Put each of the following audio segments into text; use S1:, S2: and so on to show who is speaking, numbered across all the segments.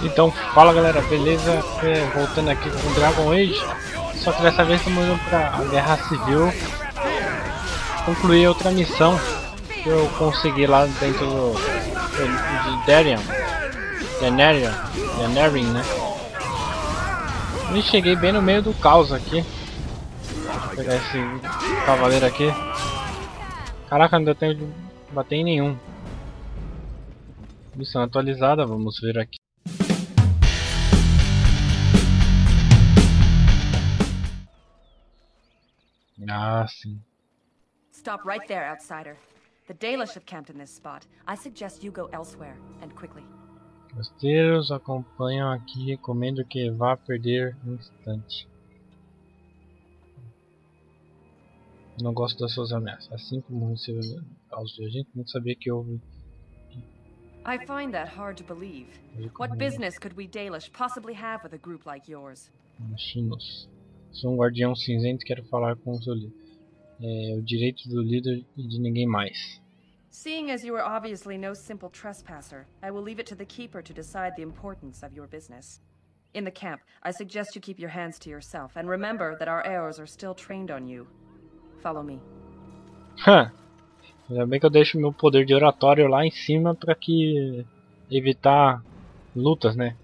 S1: Então, fala galera, beleza? Voltando aqui com o Dragon Age. Só que dessa vez estamos indo para a Guerra Civil. Concluir outra missão que eu consegui lá dentro de Denarian, né? E cheguei bem no meio do caos aqui. Deixa eu pegar esse cavaleiro aqui. Caraca, não deu tempo de bater em nenhum. Missão atualizada, vamos ver aqui. Ah, sim.
S2: Stop right there, outsider. The Dalish have camped in this spot. I suggest you go elsewhere, and quickly.
S1: Costeiros acompanham aqui, recomendo que vá perder um instante. Não gosto das suas ameaças. Assim como recebeu caos de agente, não sabia que houve.
S2: I find that hard to believe. What business could we Dalish possibly have with a group like yours?
S1: Chinos. Sou um guardião cinzento e quero falar com o seu líder. É o direito do líder e de ninguém mais.
S2: Seeing as you are obviously no simple trespasser, I will leave it to the keeper to decide the importance of your business. In the camp, I suggest you keep your hands to yourself and remember that our arrows are still trained on you. Follow me.
S1: Ainda bem que eu deixo meu poder de oratório lá em cima para que evitar lutas, né?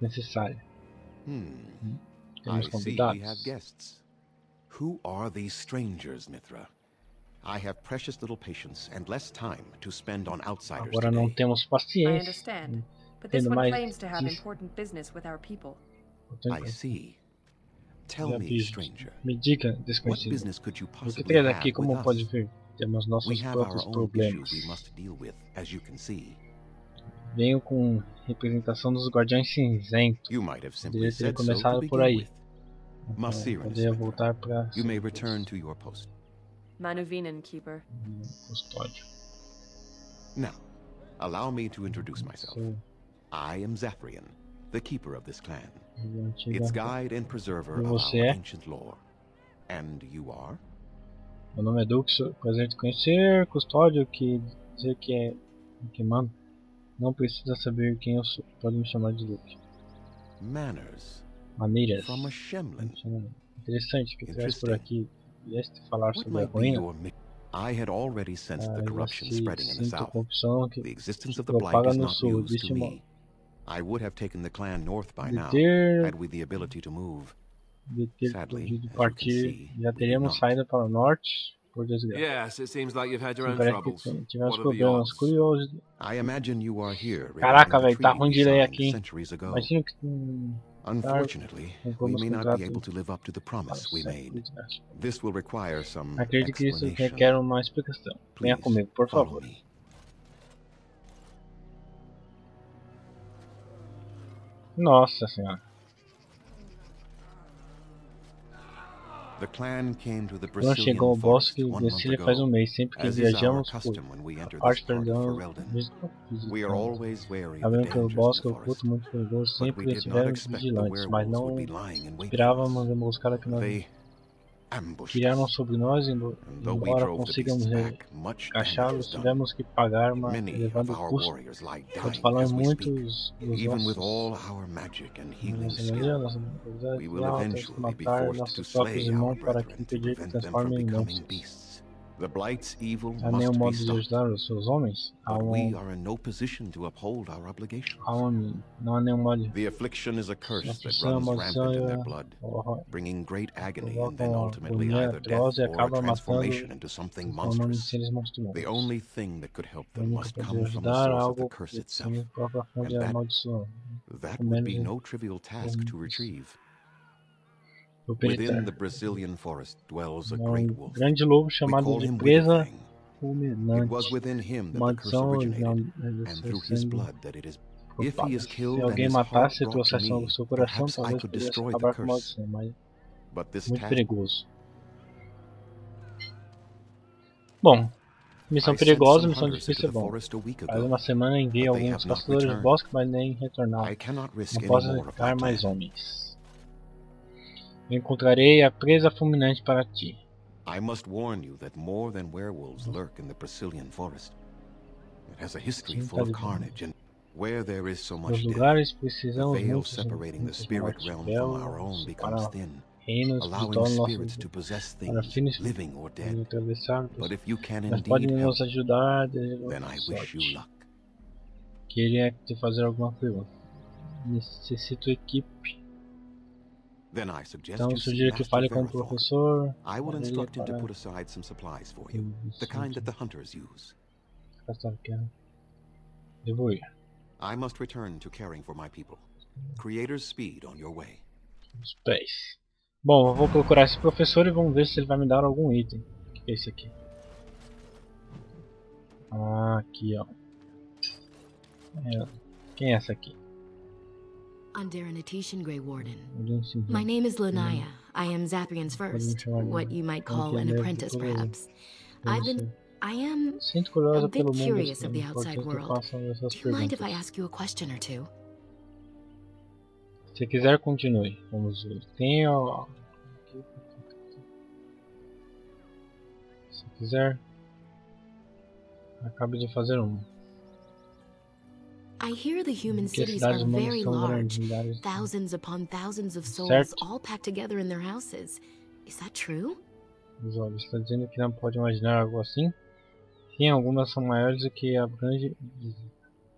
S1: Necessárias. Temos convidados.
S3: Who are these strangers, Mithra? I have precious little patience and less time to spend on outsiders.
S1: Agora não temos
S2: I
S1: paciência.
S2: understand, but this one claims to have important business with our people.
S3: I see. Tell me, stranger.
S1: Me diga,
S3: What
S1: desconhecido.
S3: business could you
S1: O que
S3: possibly
S1: traz
S3: have
S1: aqui,
S3: with
S1: como pode
S3: us?
S1: ver? Temos nossos
S3: We have our
S1: próprios
S3: own
S1: problemas.
S3: issues we must deal with, as you can see.
S1: Venho com representação dos Guardiões Cinzentos.
S3: You might have simply
S1: Deveria ter
S3: said so to
S1: começado por
S3: begin
S1: aí.
S3: with. Masiris,
S1: Poderia
S3: Mithra.
S1: voltar para
S3: You may return to your post.
S2: Manuvinen, keeper.
S1: custódio.
S3: Now, allow me to introduce myself.
S1: Sou
S3: I am Zafrian, the keeper of this clan,
S1: o antigo.
S3: its guide and preserver
S1: E
S3: of
S1: você
S3: our
S1: é?
S3: ancient lore. And you are?
S1: Meu nome é Duque, sou prazer de conhecer. Custódio, que dizer que é que manda. Não precisa saber quem eu sou. Pode me chamar de Duque.
S3: Manners.
S1: Maneiras.
S3: From a Shemlin.
S1: Interessante que traz por aqui. Este falar
S3: What
S1: sobre a
S3: might be
S1: ruína.
S3: your I had already sensed the corruption spreading in the
S1: Sinto
S3: south.
S1: corrupção que
S3: The existence
S1: se
S3: of the blight
S1: propaga
S3: is
S1: no
S3: not
S1: sul.
S3: news to
S1: Existe uma
S3: me. I would have taken the clan north by now,
S1: ter
S3: had we the ability to move.
S1: de ter
S3: Sadly,
S1: podido
S3: as you can
S1: partir.
S3: see,
S1: Já
S3: we did
S1: teríamos
S3: not.
S1: saído para o norte. Por desgraça.
S4: Yes, it seems like you've had your own
S1: Parece
S4: troubles.
S1: que tivemos
S4: What are the
S1: problemas.
S4: odds?
S1: Curioso.
S3: I imagine you are here
S1: Caraca,
S3: regarding
S1: velho,
S3: the
S1: tá
S3: treaty
S1: ruim
S3: we
S1: de ler
S3: signed
S1: aqui, hein?
S3: centuries ago.
S1: Imagina que
S3: Unfortunately, we
S1: vamos
S3: may not
S1: contrato.
S3: be able to live up to the promise we made.
S1: Desgraça.
S3: This will require some
S1: Acredito que isso
S3: explanation.
S1: requer uma explicação. Venha
S3: Please,
S1: comigo, por
S3: follow
S1: favor.
S3: me.
S1: Nossa senhora.
S3: The clan came to the
S1: Quando chegou ao
S3: Brazilian
S1: bosque,
S3: forest 1 month
S1: desci faz
S3: ago,
S1: mês. Sempre que
S3: as is our
S1: viajamos por
S3: custom when we enter
S1: parte
S3: this part of
S1: perdão,
S3: Ferelden. We are always wary of the
S1: sabendo que o
S3: dangers
S1: bosque
S3: in
S1: é
S3: the
S1: oculto
S3: forest,
S1: muito perigoso,
S3: but we
S1: sempre
S3: did not
S1: estivemos
S3: expect the
S1: vigilantes, mas
S3: werewolves
S1: não
S3: would be lying in wait for
S1: esperávamos
S3: us.
S1: a emboscada que nós
S3: They ambushed
S1: viraram
S3: us.
S1: sobre nós,
S3: And though we
S1: embora
S3: drove the
S1: consigamos
S3: beasts back, much damage
S1: encaixá-los,
S3: was done.
S1: tivemos que pagar uma
S3: Many of
S1: elevado
S3: our
S1: custo.
S3: warriors lie
S1: Quando
S3: dying
S1: falamos
S3: as we speak.
S1: muitos dos
S3: Even with
S1: nossos
S3: all our magic and healing
S1: nossa
S3: skill,
S1: magia, nossa habilidade,
S3: we will
S1: temos que
S3: eventually be
S1: matar
S3: forced to
S1: nossos próprios
S3: slay our
S1: irmãos para
S3: brethren to
S1: impedir que
S3: prevent them from
S1: transformem em
S3: becoming
S1: monstros.
S3: beasts. The blight's evil
S1: Há nenhum
S3: must be
S1: modo de
S3: stopped,
S1: ajudar os seus homens?
S3: but we are in no position to uphold our obligations.
S1: Não há nenhum modo de
S3: The affliction is a curse that
S1: aflição,
S3: runs
S1: maldição
S3: rampant
S1: e
S3: in their blood, bringing great agony and then
S1: provocam
S3: ultimately
S1: agonia
S3: either
S1: atroz
S3: death
S1: e
S3: or a
S1: acaba
S3: transformation
S1: matando,
S3: into something
S1: transformando em
S3: monstrous.
S1: seres monstruosos.
S3: The only thing that could help
S1: O
S3: them
S1: único
S3: must
S1: que
S3: come
S1: pode
S3: from the
S1: ajudar
S3: source of
S1: algo
S3: the curse
S1: que
S3: itself.
S1: tem a própria fonte
S3: And
S1: da
S3: that-
S1: maldição.
S3: That would be no trivial task to retrieve. Within the Brazilian forest dwells a great wolf.
S1: Grande lobo
S3: We
S1: chamado
S3: call
S1: de
S3: him
S1: presa
S3: Witherfang. It
S1: fulminante.
S3: was within him that the curse
S1: Maldição
S3: originated, and through his
S1: sendo
S3: blood that it is. If he is
S1: propaga.
S3: killed
S1: Se
S3: and
S1: alguém
S3: his heart
S1: matasse e
S3: brought to
S1: trouxesse ao
S3: me,
S1: seu coração,
S3: perhaps I
S1: talvez
S3: could
S1: pudesse
S3: destroy the
S1: acabar com a
S3: curse.
S1: maldição, mas
S3: But this
S1: muito
S3: task
S1: perigoso. Bom, missão
S3: I sent
S1: perigosa,
S3: some
S1: missão
S3: hunters
S1: difícil é
S3: into the
S1: bom.
S3: forest a week
S1: Faz
S3: ago,
S1: uma semana enviei
S3: but they
S1: alguns
S3: have not
S1: caçadores de
S3: returned.
S1: bosque, mas nem retornaram.
S3: I cannot risk
S1: Não
S3: any
S1: posso
S3: more of my
S1: ficar mais
S3: plan.
S1: homens. Encontrarei a presa fulminante para ti.
S3: I must warn you that more than werewolves lurk in the Brazilian forest. It has a history full of carnage, and where there is so
S1: Nos
S3: much death,
S1: lugares
S3: the
S1: precisamos
S3: veil
S1: muitos
S3: separating the spirit
S1: mortes
S3: realm from
S1: belos
S3: our own becomes
S1: para
S3: thin,
S1: reinos
S3: allowing
S1: espiritual nosso
S3: spirits to possess
S1: para
S3: things,
S1: fins
S3: living or dead.
S1: atravessados.
S3: But if you can
S1: Mas pode
S3: indeed help,
S1: nos ajudar desde
S3: then I wish you
S1: sorte.
S3: luck.
S1: Queria te fazer alguma pergunta. Necessito equipe.
S3: Then I suggest
S1: Então
S3: you see
S1: sugiro que
S3: Master
S1: fale com o
S3: Verathorn.
S1: professor.
S3: I will instruct him to put aside some supplies for you, the kind that the hunters use.
S1: Devo ir.
S3: I must return to caring for my people. Creator's speed on your way.
S1: Space. Bom, eu vou procurar esse professor e vamos ver se ele vai me dar algum item. O que é isso aqui? Ah, aqui ó. Quem é essa aqui?
S4: Grey Warden. My name is Lanaya. I am Zaprian's first, what you might call an apprentice, perhaps. I am a bit curious of the outside world. Do you mind if I ask you a question or two?
S1: Se quiser, continue. Vamos ver. Tem ó. Se quiser, acabe de fazer uma.
S4: I hear the human cities are very large, thousands upon thousands of souls all packed together in their houses. Is that true?
S1: Os olhos está dizendo que não pode imaginar algo assim? Sim, algumas são maiores do que abrange.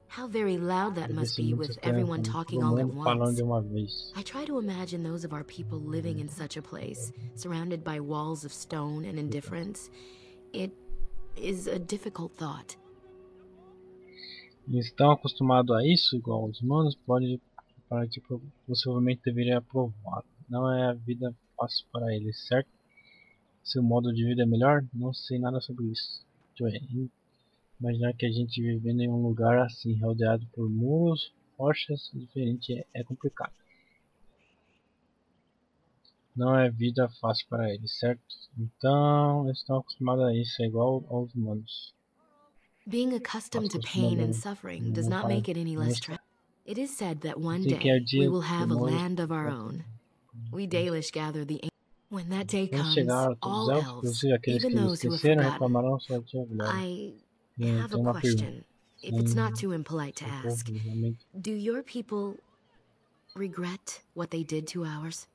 S4: How very loud that must be with everyone talking all at once. I try to imagine those of our people living in such a place, surrounded by walls of stone and indifference. It is a difficult thought.
S1: Estão acostumados a isso, igual os humanos, possivelmente deveria aprovar. Não é a vida fácil para eles, certo? Seu modo de vida é melhor? Não sei nada sobre isso. Imaginar que a gente vivendo em um lugar assim, rodeado por muros, rochas diferentes, é complicado. Não é vida fácil para eles, certo? Então, eles estão acostumados a isso, é igual aos humanos.
S4: Being accustomed to pain and suffering does not make it any less tragic. It is said that one day we will have a land of our own. We Dalish gather the when that day comes, all elves, even those who have forgotten. I have a question, if it's not too impolite to ask. Do your people regret what they did to ours?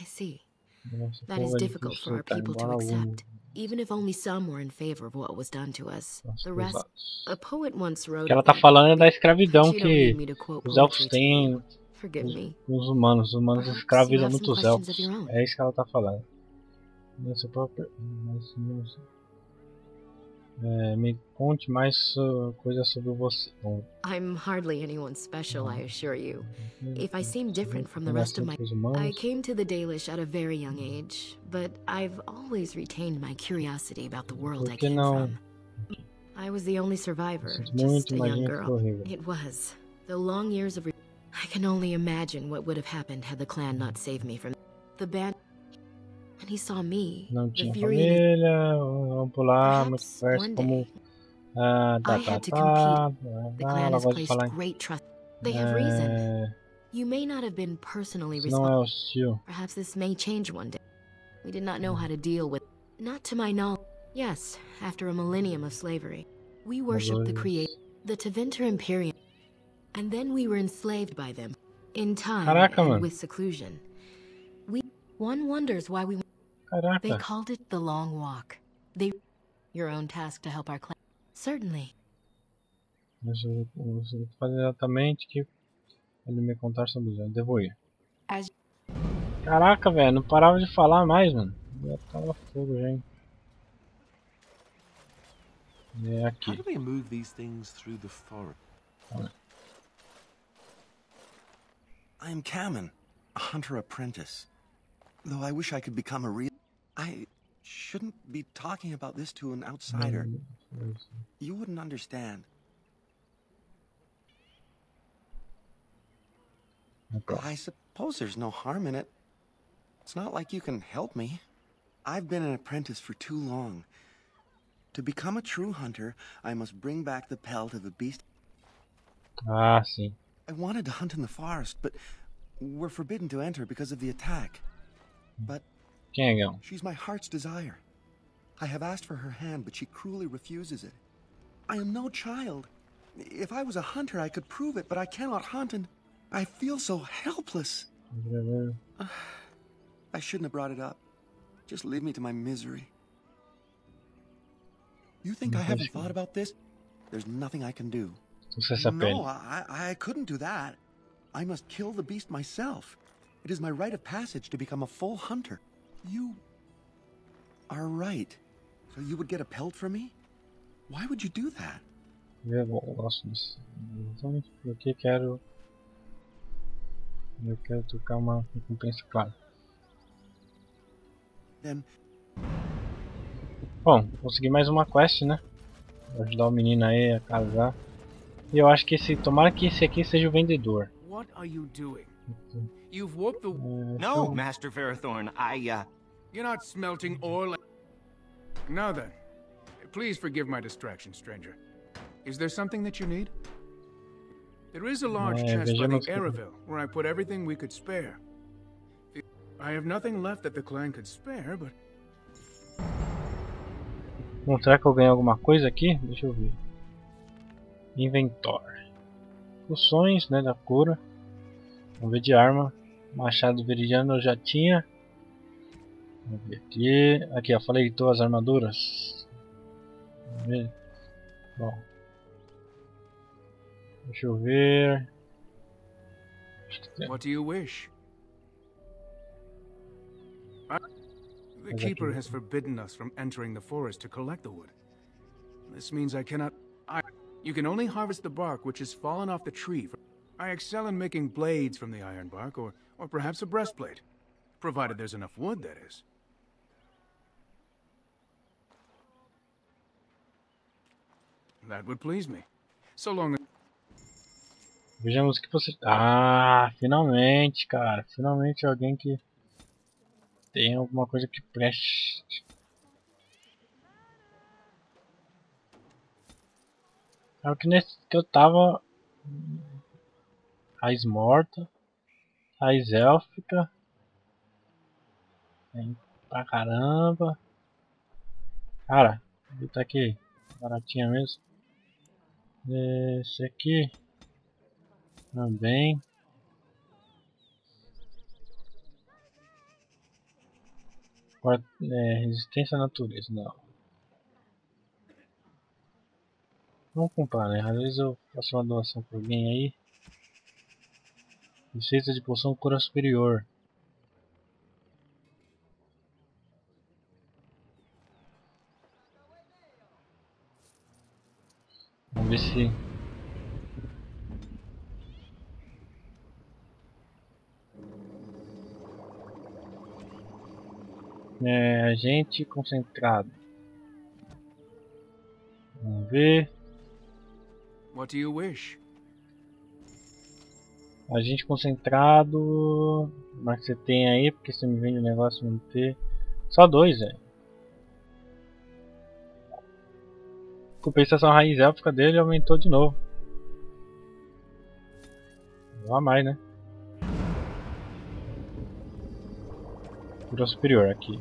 S4: I see. That is difficult for our people to accept, even if only some were in favor of what was done to us. The rest, a poet once wrote.
S1: O que ela tá falando é da escravidão que os elfos têm com os humanos. Os humanos escravizam muitos elfos. É isso que ela tá falando. Me conte mais coisas sobre você.
S4: I'm hardly anyone special, I assure you. If I seem different from the rest of my... I came to the Dalish at a very young age, but I've always retained my curiosity about the world I came from. I was the only survivor, just a young girl. It was. The long years of... I can only imagine what would have happened had the clan not saved me from... The band... And he saw me.
S1: Não tinha família, vamos pular, muita conversa como
S4: I had to compete. The clan has placed great trust. They have reason. You may not have been personally responsible. Perhaps this may change one day. We did not know how to deal with. Not to my knowledge. Yes, after a millennium of slavery, we worshipped the Creator, the Tevinter Imperium, and then we were enslaved by them. In time and with seclusion. One wonders why we... They called it the Long Walk. Your own task to help our clan. Certainly.
S1: Eu vou fazer exatamente que ele me contar sobre isso. Devo ir. Caraca, velho, não parava de falar mais, mano. Já tava fogo, gente. É aqui.
S5: How do they move these things through the forest? I am Kamen, a hunter apprentice. Though I wish I could become a real... I shouldn't be talking about this to an outsider. You wouldn't understand. I suppose there's no harm in it. It's not like you can help me. I've been an apprentice for too long. To become a true hunter, I must bring back the pelt of a beast.
S1: Ah, sim.
S5: I wanted to hunt in the forest, but we're forbidden to enter because of the attack. But she's my heart's desire. I have asked for her hand, but she cruelly refuses it. I am no child. If I was a hunter, I could prove it, but I cannot hunt, and I feel so helpless. I shouldn't have brought it up. Just leave me to my misery. You think I haven't thought about this? There's nothing I can do. No, I couldn't do that. I must kill the beast myself. It is my rite of passage to become a full hunter. You are right. So you would get a pelt for me? Why would you do that?
S1: Eu gosto disso. Porque eu quero tocar uma recompensa, claro. Bom, consegui mais uma quest, né? Vou ajudar o menino aí a casar. E eu acho que tomara que esse aqui seja o vendedor.
S6: What are you doing? You've warped the...
S7: No, Master Ferrothorn,
S6: You're not smelting ore. Now then, please forgive my distraction, stranger. Is there something that you need? There is a large chest by the Araville, where I put everything we could spare. I have nothing left that the clan could spare, but...
S1: Bom, será que eu ganho alguma coisa aqui? Deixa eu ver. Inventório. Poções, né, da cura. Vamos ver de arma. Machado veridiano eu já tinha. Vamos ver aqui. Aqui, ó, faleitou as armaduras. Vamos ver. Bom. Deixa eu ver.
S6: What do you wish? The keeper has forbidden us from entering the forest to collect the wood. This means I cannot... You can only harvest the bark which has fallen off the tree. I excel in making blades from the iron bark, or perhaps a breastplate. Provided there's enough wood, that is. That would please me. So long as...
S1: Vejamos o que você... Ah, finalmente, cara. Finalmente alguém que tem alguma coisa que preste. É que nesse que eu tava... Raiz morta. Raiz élfica. Tem pra caramba. Cara, ele tá aqui. Baratinha mesmo. Esse aqui. Também. Resistência à natureza, não. Vamos comprar, né? Às vezes eu faço uma doação pra alguém aí. Receita de poção cura superior. Vamos ver se... agente concentrado. Vamos ver.
S6: What do you wish?
S1: Agente concentrado. Mas que você tem aí, porque você me vende o negócio não ter. Só 2, velho. Compensação raiz élfica dele aumentou de novo. Não há mais, né? Cura superior aqui.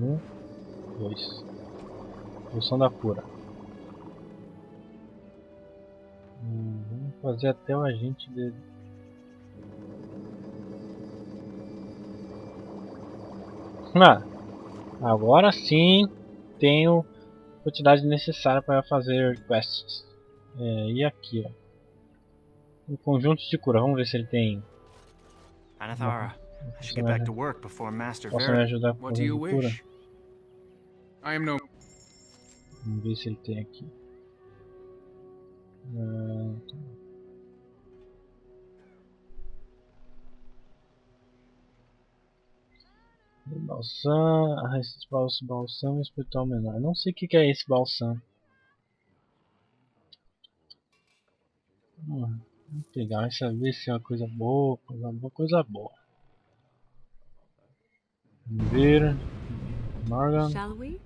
S1: 1, 2. Poção da cura. Vamos fazer até o agente dele. Agora sim tenho a quantidade necessária para fazer quests. E aqui, ó. Um conjunto de cura. Vamos ver se ele tem.
S7: Anathara, I should get back to work before Master
S1: Posso me ajudar com
S6: What do you
S1: cura?
S6: wish? I am no...
S1: Vamos ver se ele tem aqui. Balsam, balsam espiritual menor. Não sei o que é esse balsam. Vamos pegar, vai saber se é uma coisa boa, coisa boa. Vamos ver. Morgan.
S4: Shall we?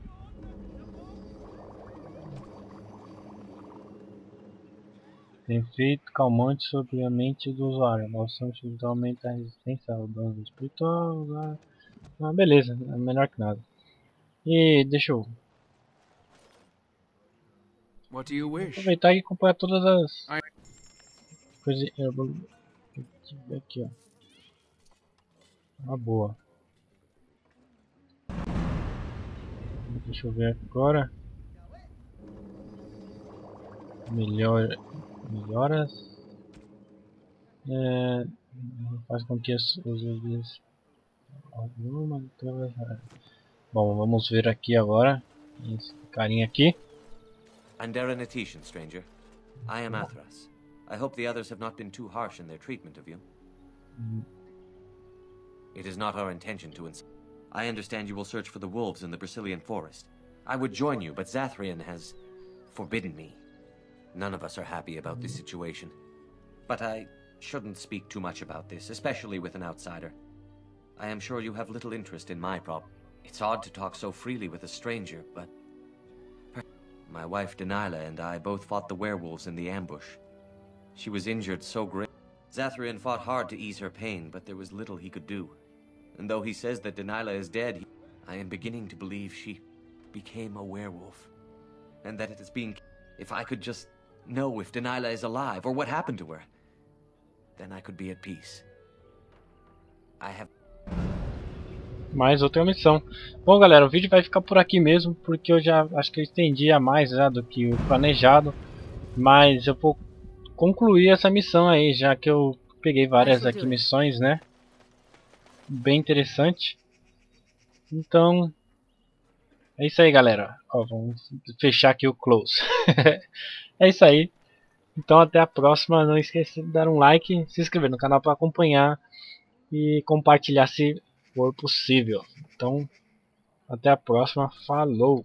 S1: Tem efeito calmante sobre a mente do usuário. Noção espiritual aumenta a resistência ao dano espiritual. Beleza, é melhor que nada. E deixa eu
S6: What do you wish?
S1: aproveitar e comprar todas as coisas. Aqui, ó. Uma boa. Deixa eu ver agora. Melhoras. Faz com que os usuários. Bom, vamos ver aqui agora. Esse carinha aqui.
S8: Andaranatitian, stranger. I am Athras. I hope the others have not been too harsh in their treatment of you. It is not our intention to insult. I understand you will search for the wolves in the Brazilian forest. I would join you, but Zathrian has forbidden me. None of us are happy about this situation. But I shouldn't speak too much about this, especially with an outsider. I am sure you have little interest in my problem. It's odd to talk so freely with a stranger, but... My wife Delilah and I both fought the werewolves in the ambush. She was injured so great. Zathrian fought hard to ease her pain, but there was little he could do. And though he says that Delilah is dead, I am beginning to believe she became a werewolf. And that it is being... If I could just know if Delilah is alive, or what happened to her, then I could be at peace. I have...
S1: Mais outra missão. Bom, galera, o vídeo vai ficar por aqui mesmo, porque eu já acho que eu estendi a mais já do que o planejado. Mas eu vou concluir essa missão aí, já que eu peguei várias aqui missões, né? Bem interessante. Então, é isso aí, galera. Ó, vamos fechar aqui o close. É isso aí. Então, até a próxima. Não esqueça de dar um like, se inscrever no canal para acompanhar e compartilhar se for possível. Então, até a próxima. Falou!